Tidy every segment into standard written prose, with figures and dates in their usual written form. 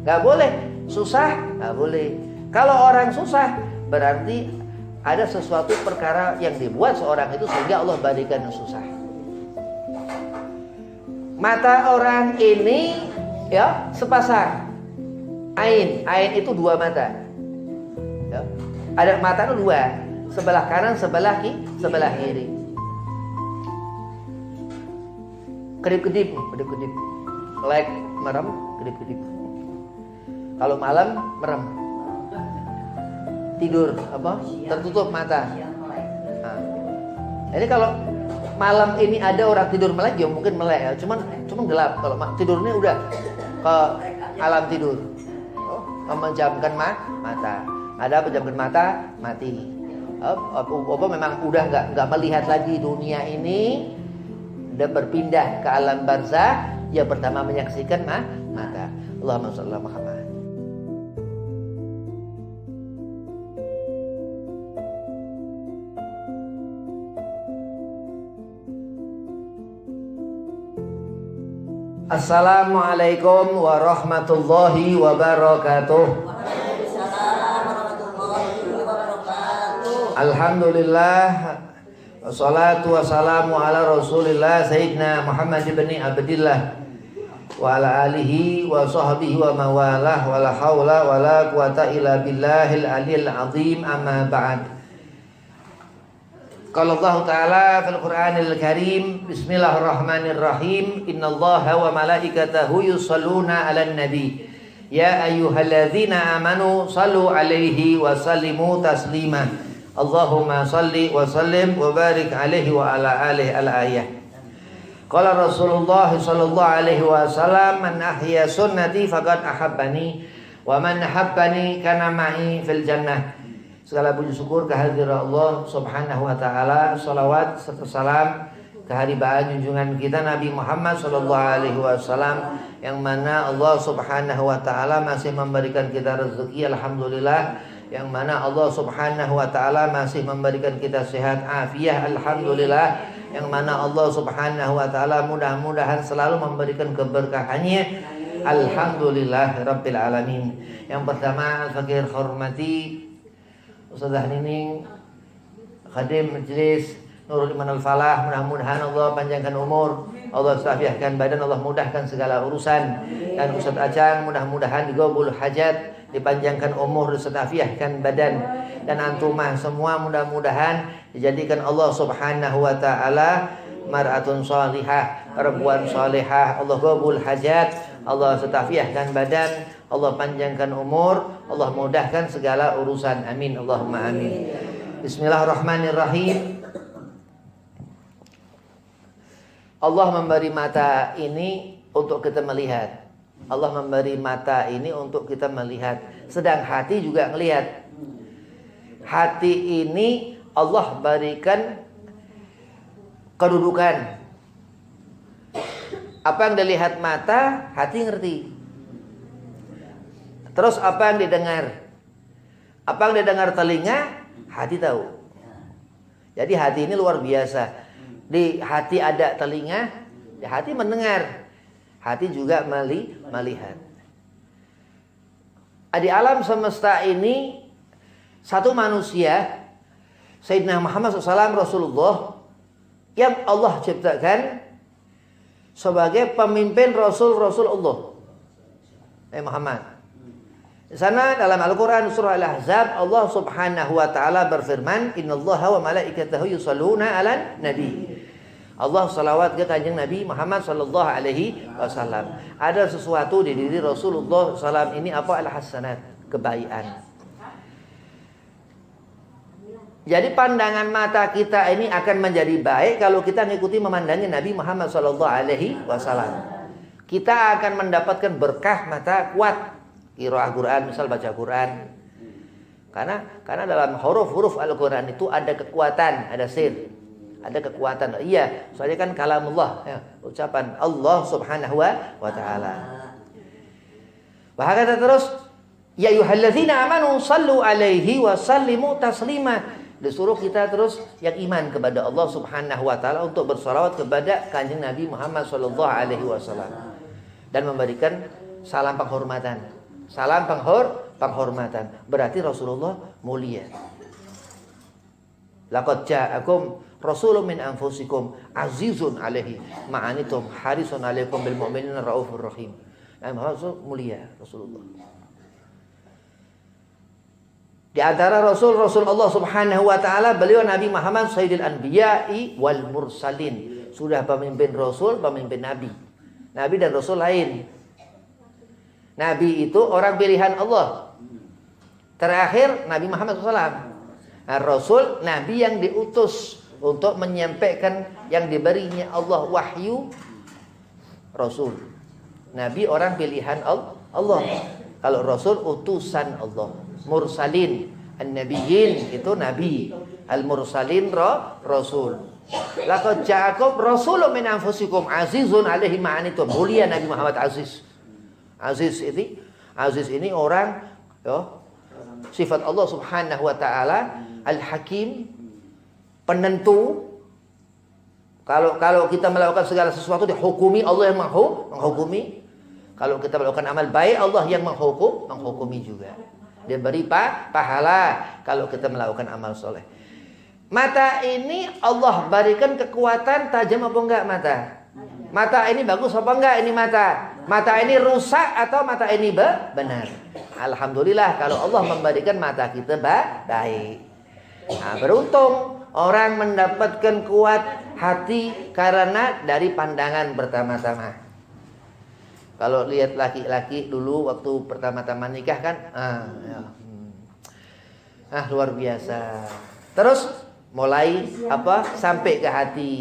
Nggak boleh. Susah, nggak boleh. Kalau orang susah, berarti ada sesuatu perkara yang dibuat seorang itu sehingga Allah berikan yang susah. Mata orang ini ya sepasang. Ain itu dua mata. Ya. Ada mata itu dua, sebelah kanan, sebelah kiri. Kedip-kedip, melek, merem, kedip-kedip. Kalau malam merem, tidur tertutup mata. Nah, ini kalau malam ini ada orang tidur melek, ya mungkin melek ya. Cuman gelap. Kalau tidurnya udah ke alam tidur, memejamkan mata. Ada pejamkan mata, mati. Memang udah nggak melihat lagi dunia ini, udah berpindah ke alam barzakh. Yang pertama menyaksikan mata. Allahumma shalli ala Muhammad. Assalamualaikum warahmatullahi wabarakatuh. Alhamdulillah, wassalatu wassalamu ala rasulillah Sayyidina Muhammad ibn Abdillah wa ala alihi wa sahbihi wa mawalah wa la hawla wa la quwata illa billahil aliyil azim, amma ba'd. Qala Allah Ta'ala fil Qur'anil Karim, bismillahirrahmanirrahim, innallaha wa malaikatahu yusalluna 'alan nabi ya ayyuhalladzina amanu sallu 'alaihi wa sallimu taslima. Allahumma salli wa sallim wa barik 'alaihi wa ala alihi al-ayah. Qala Rasulullah sallallahu alaihi wasallam, man ahya sunnati faqad ahabbani wa man ahabbani kana ma'i fil jannah. Segala puji syukur kehadirat Allah Subhanahu wa taala, salawat serta salam keharibaan junjungan kita Nabi Muhammad sallallahu alaihi wasallam, yang mana Allah Subhanahu wa taala masih memberikan kita rezeki, alhamdulillah, yang mana Allah Subhanahu wa taala masih memberikan kita sehat afiah, alhamdulillah, yang mana Allah Subhanahu wa taala mudah-mudahan selalu memberikan keberkahannya, alhamdulillah rabbil alamin. Yang pertama, al-fakir hormati Ustazah Nining, Khadim Majlis Nurul Iman Al-Falah, mudah-mudahan Allah panjangkan umur, Allah safiahkan badan, Allah mudahkan segala urusan. Dan Ustaz Acang mudah-mudahan digabul hajat, dipanjangkan umur, disafiahkan badan. Dan antumah semua mudah-mudahan dijadikan Allah Subhanahu wa taala mar'atun salihah, perempuan salihah, Allah gabul hajat, Allah setafiahkan badan, Allah panjangkan umur, Allah mudahkan segala urusan. Amin, Allahumma amin. Bismillahirrahmanirrahim. Allah memberi mata ini untuk kita melihat. Allah memberi mata ini untuk kita melihat. Sedang hati juga melihat. Hati ini Allah berikan kedudukan. Apa yang dilihat mata, hati ngerti. Terus apa yang didengar? Apa yang didengar telinga, hati tahu. Jadi hati ini luar biasa. Di hati ada telinga, di hati mendengar. Hati juga melihat. Di alam semesta ini, satu manusia, Sayyidina Muhammad SAW, Rasulullah, yang Allah ciptakan sebagai pemimpin Rasul-Rasul Allah. Muhammad. Di sana dalam Al-Quran surah Al-Ahzab, Allah Subhanahu wa taala berfirman, innallaha wa malaikatahu yusalluna 'alan nabi. Allah salawat ke kanjeng Nabi Muhammad sallallahu alaihi wasallam. Ada sesuatu di diri Rasulullah SAW ini apa? Al-hasanat, kebaikan. Jadi pandangan mata kita ini akan menjadi baik kalau kita mengikuti memandangi Nabi Muhammad sallallahu alaihi wasallam. Kita akan mendapatkan berkah mata kuat. Qiraah Quran, misal baca Quran. Karena dalam huruf-huruf Al-Quran itu ada kekuatan, ada sir, ada kekuatan. Iya, soalnya kan kalamullah, ya, ucapan Allah Subhanahu wa taala. Bahkan terus, ya ayyuhalladzina amanu sallu alaihi wa sallimu taslima. Disuruh kita terus yang iman kepada Allah Subhanahu wa taala untuk bersalawat kepada kanjeng Nabi Muhammad sallallahu alaihi wasallam dan memberikan salam penghormatan. Salam penghormatan. Berarti Rasulullah mulia. Laqad ja'akum rasulun min anfusikum azizun alaihi ma'anitum harisun alaikum bil mu'minina raufur rahim. Nabi Muhammad mulia Rasulullah. Di antara Rasul Allah Subhanahu wa taala, beliau Nabi Muhammad Sayyidul Anbiya'i wal Mursalin. Sudah pemimpin Rasul, pemimpin Nabi. Nabi dan Rasul lain. Nabi itu orang pilihan Allah. Terakhir Nabi Muhammad SAW. Nah, Rasul Nabi yang diutus untuk menyampaikan yang diberinya Allah wahyu. Rasul Nabi orang pilihan Allah. Kalau Rasul utusan Allah. Mursalin, an-nabiyyin itu nabi, al-mursalin Rasul. Laqad ja'akum rasulun min anfusikum azizun alaihi ma'anitum. Mulia Nabi Muhammad aziz. Aziz ini orang sifat Allah Subhanahu wa taala al-hakim, penentu. Kalau kita melakukan segala sesuatu dihukumi Allah yang menghukumi. Kalau kita melakukan amal baik Allah yang menghukumi juga. Dia beri pahala kalau kita melakukan amal soleh. Mata ini Allah berikan kekuatan tajam apa enggak mata? Mata ini bagus apa enggak ini mata? Mata ini rusak atau mata ini benar? Alhamdulillah kalau Allah memberikan mata kita baik. Nah, beruntung orang mendapatkan kuat hati karena dari pandangan pertama-tama. Kalau lihat laki-laki dulu waktu pertama-tama nikah kan, luar biasa. Terus mulai sampai ke hati.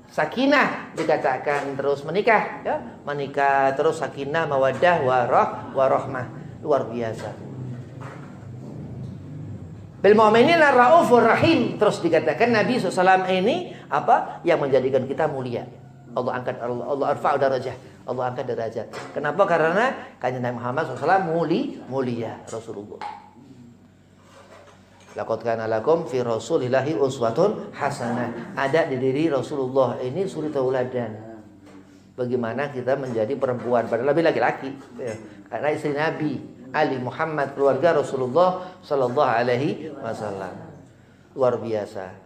Sakinah dikatakan terus menikah, ya. Menikah terus sakinah, mawaddah, warahmah. Luar biasa. Bil mu'minina raufur rahim. Terus dikatakan Nabi SAW ini yang menjadikan kita mulia. Allah angkat, Allah arfa'u darajah. Allah angkat derajat. Kenapa? Karena kanjeng Nabi Muhammad SAW mulia Rasulullah. Laqad kana lakum fi Rasulillahi uswatun hasanah. Ada di diri Rasulullah ini suri tauladan. Bagaimana kita menjadi perempuan, padahal lebih laki-laki. Karena istri Nabi Ali Muhammad, keluarga Rasulullah sallallahu alaihi wasallam. Luar biasa.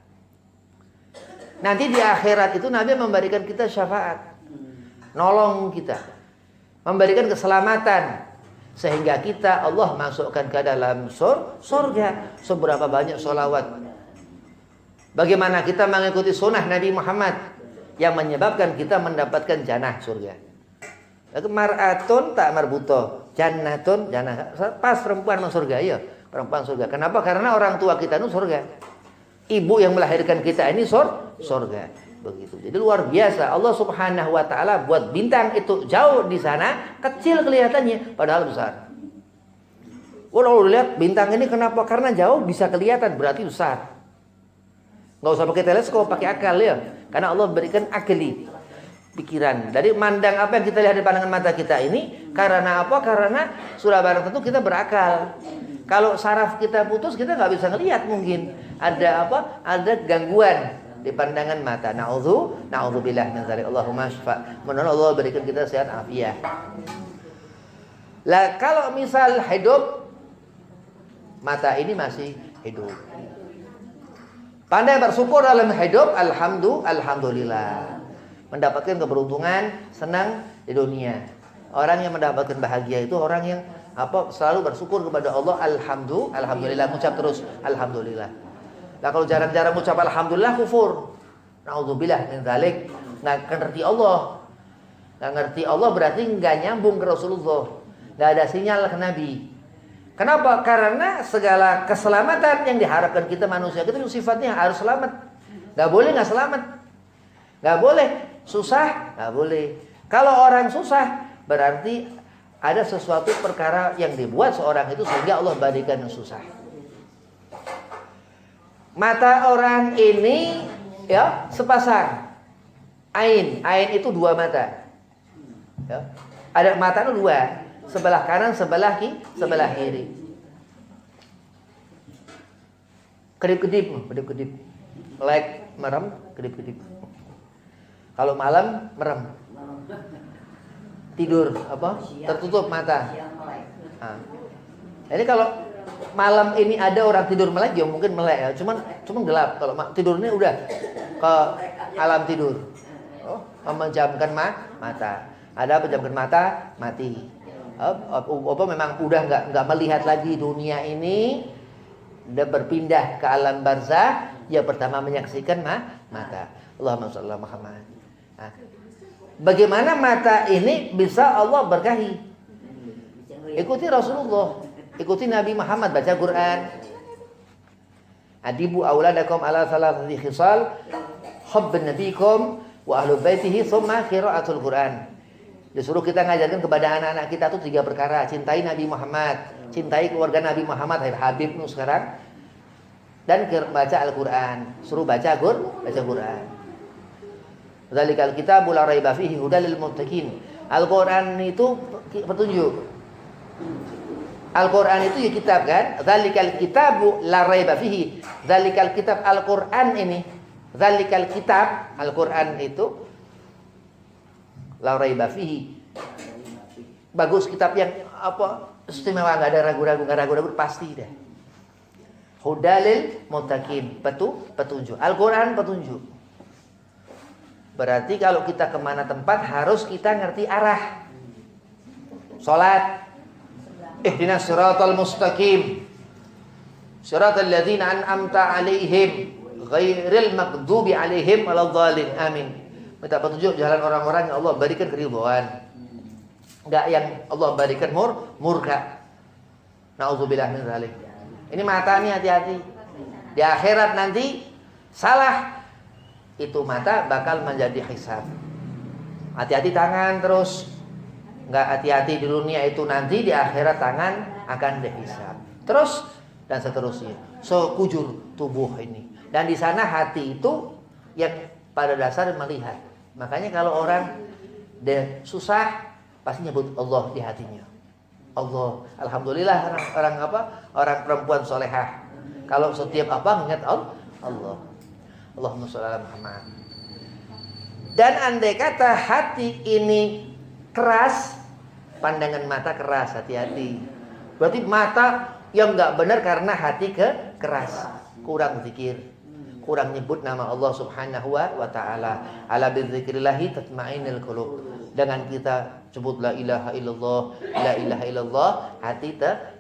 Nanti di akhirat itu Nabi memberikan kita syafaat. Nolong kita, memberikan keselamatan sehingga kita Allah masukkan ke dalam surga. Seberapa banyak sholawat, bagaimana kita mengikuti sunnah Nabi Muhammad yang menyebabkan kita mendapatkan jannah surga. Mar'atun tak marbuto, jannatun jannah, pas perempuan masuk surga, ya perempuan surga. Kenapa? Karena orang tua kita itu surga, ibu yang melahirkan kita ini surga. Begitu. Jadi luar biasa. Allah Subhanahu wa taala buat bintang itu jauh di sana, kecil kelihatannya padahal besar. Kalau lihat bintang ini kenapa? Karena jauh bisa kelihatan berarti besar. Enggak usah pakai teleskop, pakai akal ya. Karena Allah berikan akli, pikiran. Dari mandang apa yang kita lihat di pandangan mata kita ini, karena apa? Karena sudah barang tentu kita berakal. Kalau saraf kita putus, kita nggak bisa ngelihat mungkin. Ada apa? Ada gangguan di pandangan mata. Na'udzubillah min dzalik. Allahumma syfa. Mudah-mudahan Allah berikan kita sehat afiat. Lah kalau misal hidup, mata ini masih hidup. Pandai bersyukur dalam hidup, alhamdulillah. Mendapatkan keberuntungan, senang di dunia. Orang yang mendapatkan bahagia itu orang yang selalu bersyukur kepada Allah. Alhamdulillah, mengucap terus alhamdulillah. Nah kalau jarang-jarang mengucap alhamdulillah kufur. Na'udzubillah min dzalik. Nggak ngerti Allah. Nggak ngerti Allah berarti nggak nyambung ke Rasulullah. Nggak ada sinyal ke Nabi. Kenapa? Karena segala keselamatan yang diharapkan kita manusia itu sifatnya harus selamat. Nggak boleh nggak selamat. Nggak boleh susah. Nggak boleh. Kalau orang susah berarti ada sesuatu perkara yang dibuat seorang itu sehingga Allah berikan yang susah. Mata orang ini ya sepasang. Ain itu dua mata. Ya. Ada mata itu dua, sebelah kanan, sebelah kiri. Kedip-kedip. Melek, merem, kedip-kedip. Kalau malam merem. Tidur tertutup mata. Nah, jadi kalau malam ini ada orang tidur melek, ya mungkin melek ya. Cuman gelap. Kalau tidurnya udah ke alam tidur. Oh, memejamkan mata. Ada pejamkan mata, mati. Apa memang udah nggak melihat lagi dunia ini, udah berpindah ke alam barzah. Ya pertama menyaksikan mata. Allahumma shalli ala Muhammad. Nah, bagaimana mata ini bisa Allah berkahi? Ikuti Rasulullah, ikuti Nabi Muhammad, baca Quran. Adibu auladakum ala thalathati khisal, hubbun nabikum wa ahlu baitihi, thumma qiraatul Quran. Disuruh kita ngajarkan kepada anak-anak kita tuh 3 perkara. Cintai Nabi Muhammad, cintai keluarga Nabi Muhammad, Habib sekarang, dan baca Al-Quran. Suruh baca Quran. Dzalikal kitabu la raiba fihi hudal lil muttaqin. Al-Quran itu petunjuk. Al-Quran itu ya kitab kan? Dzalikal kitabu la raiba fihi. Dzalikal kitab Al-Quran ini. Dzalikal kitab Al-Quran itu la raiba fihi. Bagus, kitab yang apa? Istimewa, enggak ada ragu-ragu, pasti deh. Hudalil muttaqin, petunjuk. Al-Quran petunjuk. Berarti kalau kita kemana tempat harus kita ngerti arah. Salat, ihdinas siratal mustaqim, siratal ladzina an'amta 'alaihim ghairil maghdubi 'alaihim waladhdallin. Amin. Minta petunjuk jalan orang-orang yang Allah berikan keridhaan, enggak yang Allah berikan murka. Nauzubillah min dzalik. Ini mata nih, hati-hati. Di akhirat nanti salah, itu mata bakal menjadi hisab. Hati-hati tangan terus. Enggak hati-hati di dunia itu, nanti di akhirat tangan akan dihisab. Terus dan seterusnya. Sekujur tubuh ini. Dan di sana hati itu yang pada dasar melihat. Makanya kalau orang susah pasti nyebut Allah di hatinya. Allah, alhamdulillah orang perempuan solehah. Kalau setiap apa ingat Allah. Allahumma sholli ala Muhammad. Dan andai kata hati ini keras, pandangan mata keras, hati-hati. Berarti mata yang enggak benar karena hati keras, kurang zikir, kurang nyebut nama Allah Subhanahu wa taala. Ala bidzikrillahi tatma'innul qulub. Dengan kita sebut la ilaha illallah, hati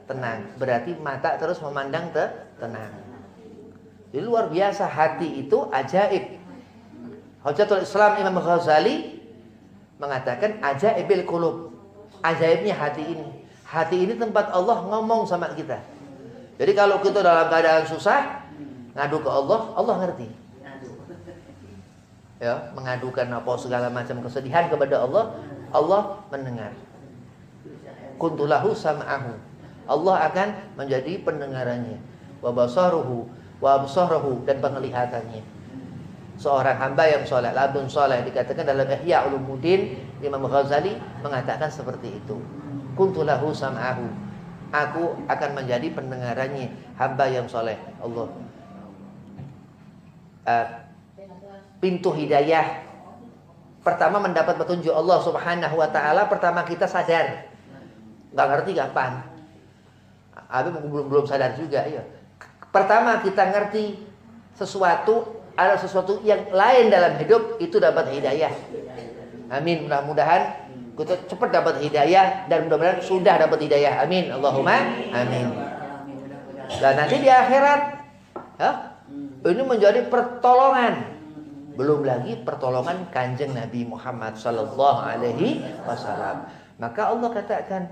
tenang. Berarti mata terus memandang tenang. Jadi luar biasa, hati itu ajaib. Hujjatul Islam Imam Ghazali mengatakan ajaibil qulub. Ajaibnya hati ini. Hati ini tempat Allah ngomong sama kita. Jadi kalau kita dalam keadaan susah, ngadu ke Allah, Allah ngerti. Ya, mengadukan apa segala macam kesedihan kepada Allah, Allah mendengar. Kuntulahu sam'ahu. Allah akan menjadi pendengarannya. Wa basaruhu, wa absarahu, dan penglihatannya. Seorang hamba yang soleh, labun soleh, dikatakan dalam Ihya Ulumuddin, Imam Ghazali mengatakan seperti itu. Kuntulahu sam'ahu. Aku akan menjadi pendengarannya hamba yang soleh. Allah. Pintu hidayah pertama mendapat petunjuk Allah Subhanahu wa taala, pertama kita sadar. Enggak ngerti kapan. Belum sadar juga ya. Pertama kita ngerti sesuatu, ada sesuatu yang lain dalam hidup, itu dapat hidayah. Amin. Mudah-mudahan kita cepat dapat hidayah, dan mudah-mudahan sudah dapat hidayah. Amin. Allahumma amin. Dan nanti di akhirat ini menjadi pertolongan. Belum lagi pertolongan Kanjeng Nabi Muhammad sallallahu alaihi wasallam. Maka Allah katakan,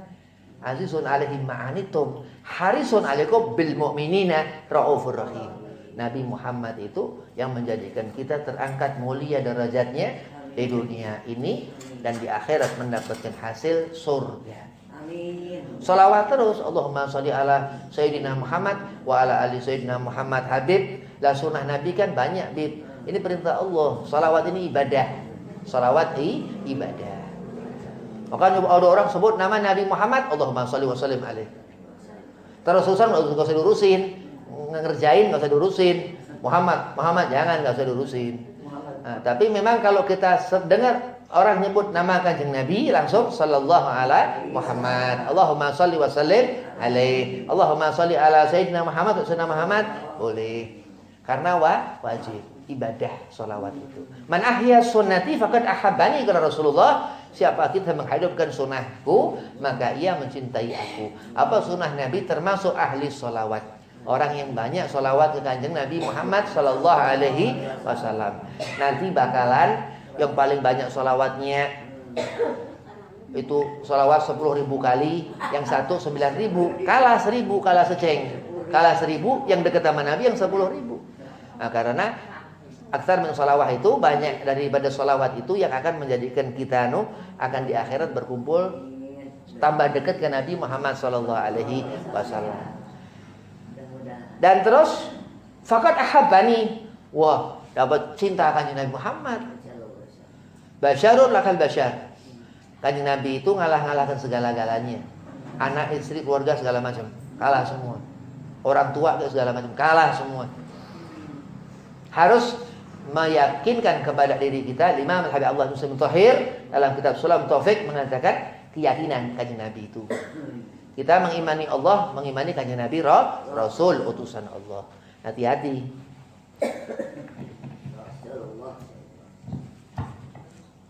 azizun alaihi ma'anitum harisun alaikum bil mu'minina raufur rahim. Nabi Muhammad itu yang menjadikan kita terangkat mulia derajatnya di dunia ini, dan di akhirat mendapatkan hasil surga. Amin. Salawat terus, Allahumma sholli ala Sayyidina Muhammad wa ala ali Sayyidina Muhammad. Habib, lah sunnah Nabi kan banyak, Bib. Ini perintah Allah. Salawat ini ibadah. Salawat ibadah. Makanya ada orang sebut nama Nabi Muhammad, Allahumma sholli wa sallim alaihi. Terus-terusan enggak usah diurusin, ngerjain enggak usah diurusin. Muhammad jangan, enggak usah diurusin. Nah, tapi memang kalau kita dengar orang nyebut nama kanjeng Nabi langsung sallallahu alaihi Muhammad. Allahumma shalli wa sallim alaihi. Allahumma shalli ala sayyidina Muhammad wa sayyidina Muhammad. Boleh. Karena wajib ibadah sholawat itu. Man ahya sunnati faqad ahabbani, kata Rasulullah. Siapa kita menghidupkan sunnahku, maka ia mencintai aku. Apa sunnah Nabi? Termasuk ahli sholawat. Orang yang banyak sholawat ke kanjeng Nabi Muhammad sallallahu alaihi wasallam. Nanti bakalan yang paling banyak sholawatnya itu sholawat 10.000 kali, yang satu 9.000, kalah 1.000, kalah seceng, kalah 1.000 yang dekat sama Nabi yang 10.000. Nah, karena aksar min sholawat itu banyak daripada sholawat itu yang akan menjadikan kita akan di akhirat berkumpul tambah dekat ke Nabi Muhammad sallallahu alaihi wasallam. Dan terus faqad ahabbani, wah dapat cinta kanjeng Nabi Muhammad. Basyarun lakal basyar. Kanjeng Nabi itu ngalah-ngalahkan segala-galanya. Anak, istri, keluarga segala macam, kalah semua. Orang tua segala macam, kalah semua. Harus meyakinkan kepada diri kita. Imam Al-Habib Allah Muslim Tahir dalam kitab Sulam Taufik mengatakan keyakinan kanjeng Nabi itu. Kita mengimani Allah, mengimani kanjeng Nabi Rasul utusan Allah. Hati-hati.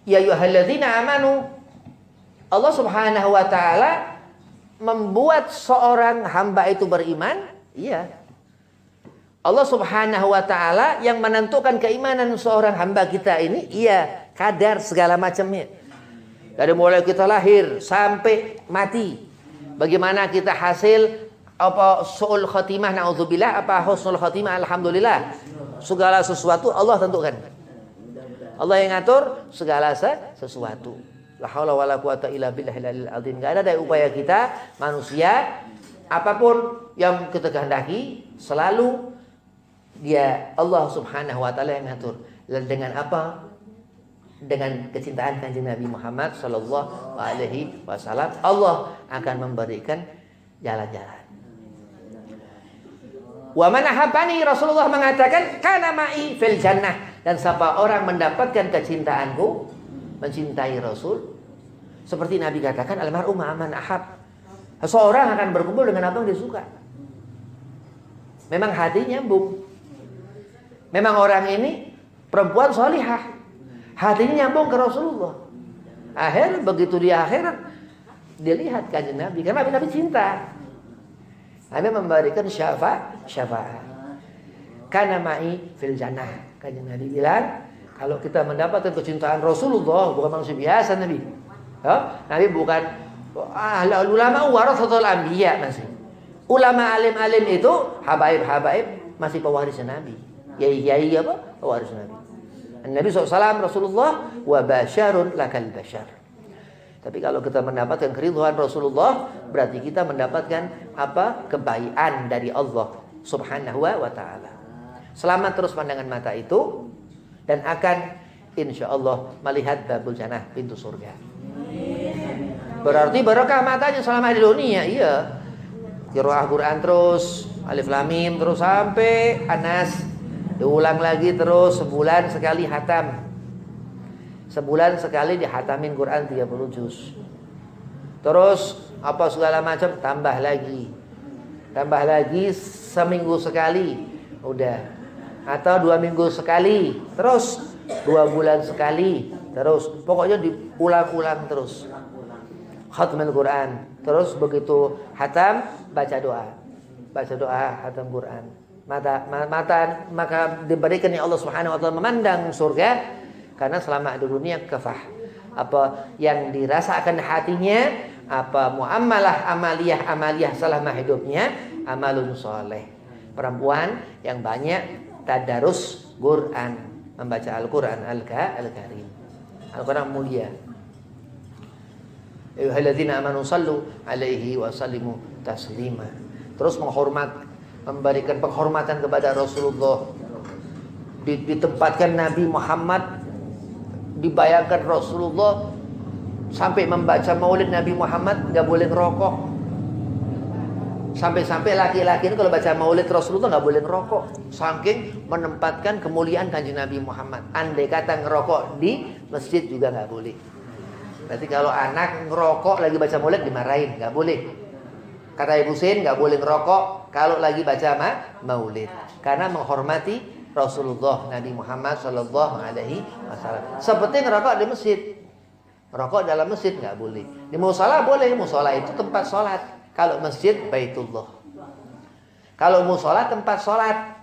Ya ayyuhalladzina amanu, Allah Subhanahu wa taala membuat seorang hamba itu beriman. Iya. Allah Subhanahu wa taala yang menentukan keimanan seorang hamba kita ini, iya, kadar segala macamnya. Dari mulai kita lahir sampai mati. Bagaimana kita hasil apa su'ul khatimah naudzubillah, apa husnul khatimah alhamdulillah. Segala sesuatu Allah tentukan. Allah yang ngatur segala sesuatu. La haula wala quwata illa billahil azim. Enggak ada daya upaya kita manusia, apapun yang kita kehendaki selalu dia Allah Subhanahu wa taala yang ngatur. Dan dengan apa? Dengan kecintaan kanjeng Nabi Muhammad sallallahu alaihi wasallam, Allah akan memberikan jalan-jalan. Wa man ahabbani, Rasulullah mengatakan kana ma'i fil jannah. Dan siapa orang mendapatkan kecintaanku, mencintai Rasul, seperti Nabi katakan almar'u ma'aman ahab. Seseorang akan berkumpul dengan apa yang dia suka. Memang hati nyambung. Memang orang ini perempuan solihah, hatinya nyambung ke Rasulullah. Akhirnya begitu dia akhirat, dia lihat kanjeng Nabi, karena Nabi cinta. Nabi memberikan syafaat. Kana ma'i fil jannah. Kanjeng Nabi bilang, kalau kita mendapatkan kecintaan Rasulullah, bukan manusia biasa Nabi. Nabi bukan ulama warathatul anbiya masih. Ulama alim-alim itu habaib-habaib masih pewaris Nabi. Yai apa? Pewaris Nabi. Nabi SAW Rasulullah wa basyarun lakal basyar. Tapi kalau kita mendapatkan keridhaan Rasulullah, berarti kita mendapatkan apa? Kebaikan dari Allah Subhanahu wa taala. Selamat terus pandangan mata itu, dan akan insya Allah melihat babul jannah, pintu surga. Berarti berkah matanya selama di dunia. Iya. Qiraah Quran terus, Alif Lam Mim terus sampai Anas. Diulang lagi terus, sebulan sekali hatam. Sebulan sekali dihatamin Quran 30 juz. Terus apa segala macam tambah lagi. Tambah lagi seminggu sekali. Udah. Atau 2 minggu sekali, terus 2 bulan sekali, terus pokoknya diulang-ulang terus. Khatmul Quran, terus begitu hatam baca doa, hatam Quran. Maka diberikan ya Allah Subhanahu wa taala memandang surga, karena selama di dunia kafah. Apa yang dirasakan hatinya, apa muamalah amaliyah selama hidupnya, amalun soleh. Perempuan yang banyak tadarus Quran, membaca Al-Quran Al-Karim. Al-Quran mulia. Ayyuhalladzina amanu sallu alaihi wa sallimu taslima. Terus memberikan penghormatan kepada Rasulullah. Ditempatkan Nabi Muhammad, dibayangkan Rasulullah sampai membaca maulid Nabi Muhammad, enggak boleh ngerokok. Sampai-sampai laki-laki ini kalau baca maulid Rasulullah nggak boleh ngerokok, saking menempatkan kemuliaan kanjeng Nabi Muhammad. Andai kata ngerokok di masjid juga nggak boleh. Berarti kalau anak ngerokok lagi baca maulid dimarahin, nggak boleh. Kata Ibu Sin nggak boleh ngerokok kalau lagi baca maulid, karena menghormati Rasulullah Nabi Muhammad Shallallahu Alaihi Wasallam. Seperti ngerokok di masjid, ngerokok dalam masjid nggak boleh. Di musola boleh, musola itu tempat sholat. Kalau masjid Baitullah. Kalau musola tempat sholat.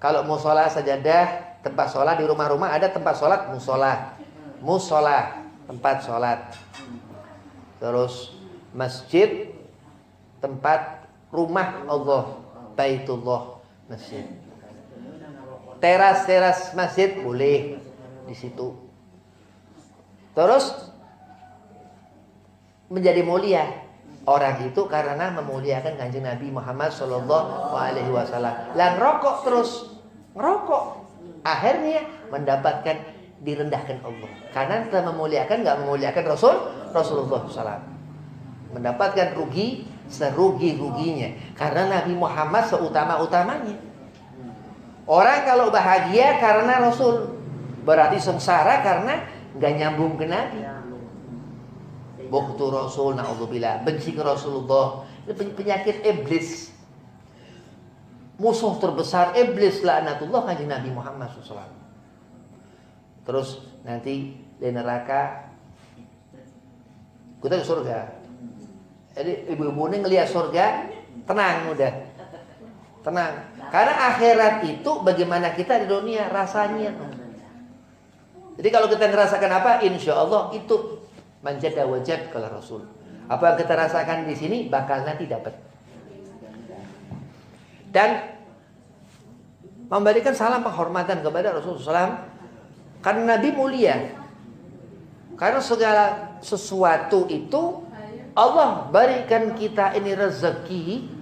Kalau musola sajadah tempat sholat, di rumah-rumah ada tempat sholat musola. Musola tempat sholat. Terus masjid tempat rumah Allah, Baitullah, masjid. Teras-teras masjid boleh di situ. Terus menjadi mulia orang itu karena memuliakan kanjeng Nabi Muhammad Sallallahu Alaihi Wasallam. Lah ngerokok terus, ngerokok akhirnya mendapatkan direndahkan Allah karena telah memuliakan, nggak memuliakan Rasulullah SAW. Mendapatkan rugi serugi-ruginya karena Nabi Muhammad seutama-utamanya. Orang kalau bahagia karena Rasul, berarti sengsara karena nggak nyambung ke Nabi. Bughdu Rasul, na'udzubillah, benci ke Rasulullah. Ini penyakit iblis. Musuh terbesar iblis laknatullah kanjeng Nabi Muhammad SAW. Terus nanti di neraka, kita ke surga. Jadi ibu-ibu ini ngelihat surga, tenang udah. Tenang. Karena akhirat itu bagaimana kita di dunia rasanya. Jadi kalau kita ngerasakan apa, insya Allah itu manjada wajad kalau Rasul. Apa yang kita rasakan di sini bakal nanti dapat. Dan memberikan salam penghormatan kepada Rasulullah SAW karena Nabi mulia. Karena segala sesuatu itu Allah berikan kita ini rezeki.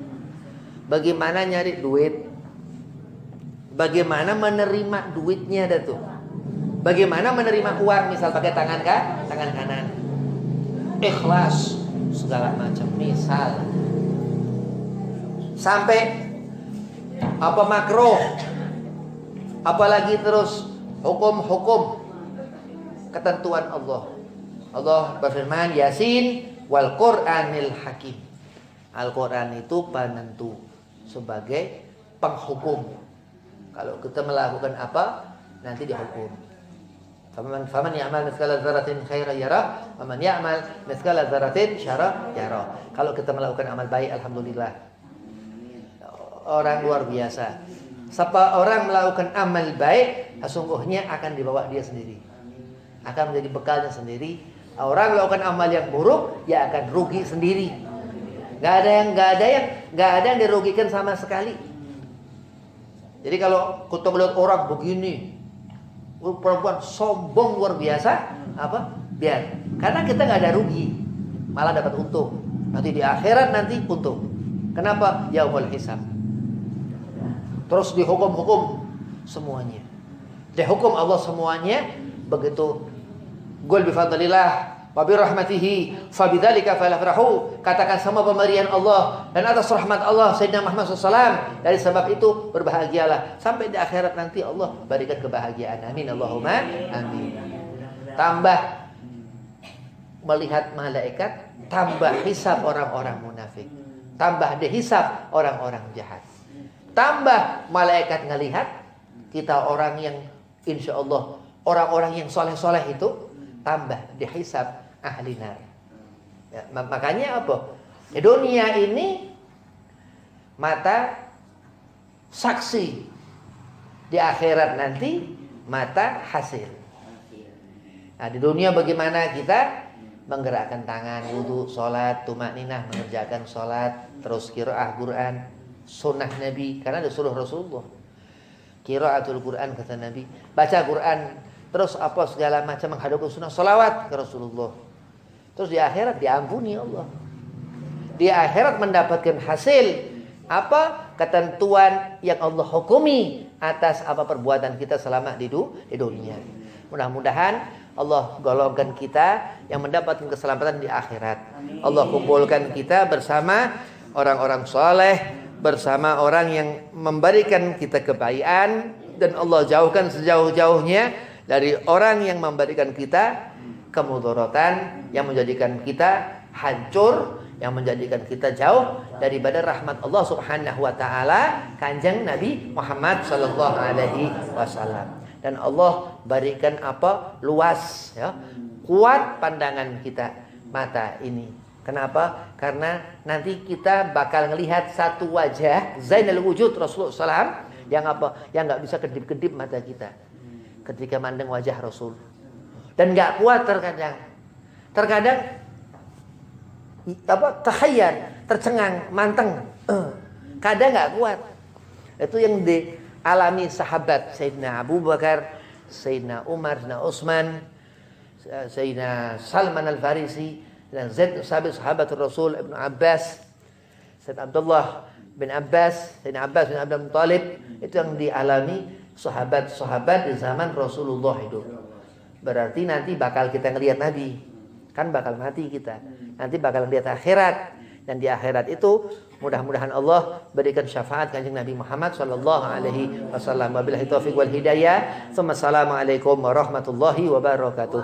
Bagaimana nyari duit, bagaimana menerima duitnya dah tuh. Bagaimana menerima uang, misal pakai tangan kanan. Ikhlas segala macam, misal sampai apa makruh, apalagi terus hukum-hukum ketentuan Allah. Allah berfirman, Yasin wal Qur'anil Hakim. Al-Quran itu penentu sebagai penghukum. Kalau kita melakukan apa, nanti dihukum. Faman ya'mal mithqala dzarratin khairan yara, wa man ya'mal mithqala dzarratin syarran yara. Kalau kita melakukan amal baik, alhamdulillah. Orang luar biasa. Siapa orang melakukan amal baik, sesungguhnya akan dibawa dia sendiri. Akan menjadi bekalnya sendiri. Orang melakukan amal yang buruk, ya akan rugi sendiri. Gak ada yang dirugikan sama sekali. Jadi kalau kita melihat orang begini, perempuan sombong luar biasa, apa? Biar, karena kita nggak ada rugi, malah dapat untung. Nanti di akhirat nanti untung. Kenapa? Yaumul hisab. Terus dihukum-hukum semuanya. Dihukum Allah semuanya. Begitu qul bi fadlillah wa bi rahmatihi fabidzalika falafrahu. Katakan sama pemberian Allah dan atas rahmat Allah Sayyidina Muhammad SAW. Dari sebab itu berbahagialah. Sampai di akhirat nanti Allah berikan kebahagiaan. Amin Allahumma amin. Tambah melihat malaikat, tambah hisab orang-orang munafik, tambah dihisab orang-orang jahat. Tambah malaikat ngelihat kita orang yang insya Allah orang-orang yang soleh-soleh itu, tambah dihisab ahli nar. Ya, makanya apa? Di dunia ini mata saksi, di akhirat nanti mata hasil. Nah, di dunia bagaimana kita menggerakkan tangan, wudu, sholat, tumakninah, mengerjakan sholat, terus qiraah Quran, sunnah Nabi, karena disuruh Rasulullah. Qiraatul Quran kata Nabi, baca Quran, terus apa segala macam menghadap sunnah, salawat ke Rasulullah. Terus di akhirat diampuni Allah. Di akhirat mendapatkan hasil apa? Ketentuan yang Allah hukumi atas apa perbuatan kita selama di dunia. Mudah-mudahan Allah golongkan kita yang mendapatkan keselamatan di akhirat. Allah kumpulkan kita bersama orang-orang soleh, bersama orang yang memberikan kita kebaikan, dan Allah jauhkan sejauh-jauhnya dari orang yang memberikan kita kemudaratan, yang menjadikan kita hancur, yang menjadikan kita jauh daripada rahmat Allah Subhanahu wa taala, Kanjeng Nabi Muhammad sallallahu alaihi wasallam. Dan Allah berikan apa? Luas, ya. Kuat pandangan kita mata ini. Kenapa? Karena nanti kita bakal melihat satu wajah Zainal Wujud Rasulullah SAW yang apa? Yang enggak bisa kedip-kedip mata kita ketika mandang wajah Rasul. Dan enggak kuat terkadang. Terkadang tahayyar, tercengang, manteng. Kadang enggak kuat. Itu yang dialami sahabat Sayyidina Abu Bakar, Sayyidina Umar, Sayyidina Utsman, Sayyidina Salman Al-Farisi, dan sahabat Rasul Ibn Abbas, Sayyidina Abdullah bin Abbas, Sayyidina Abbas bin Abdul Muttalib. Itu yang dialami sahabat-sahabat di zaman Rasulullah hidup. Berarti nanti bakal kita ngelihat Nabi. Kan bakal mati kita. Nanti bakal ngelihat akhirat. Dan di akhirat itu mudah-mudahan Allah berikan syafaat Kanjeng Nabi Muhammad sallallahu alaihi wasallam. Wabillahi taufiq wal hidayah. Assalamualaikum warahmatullahi wabarakatuh.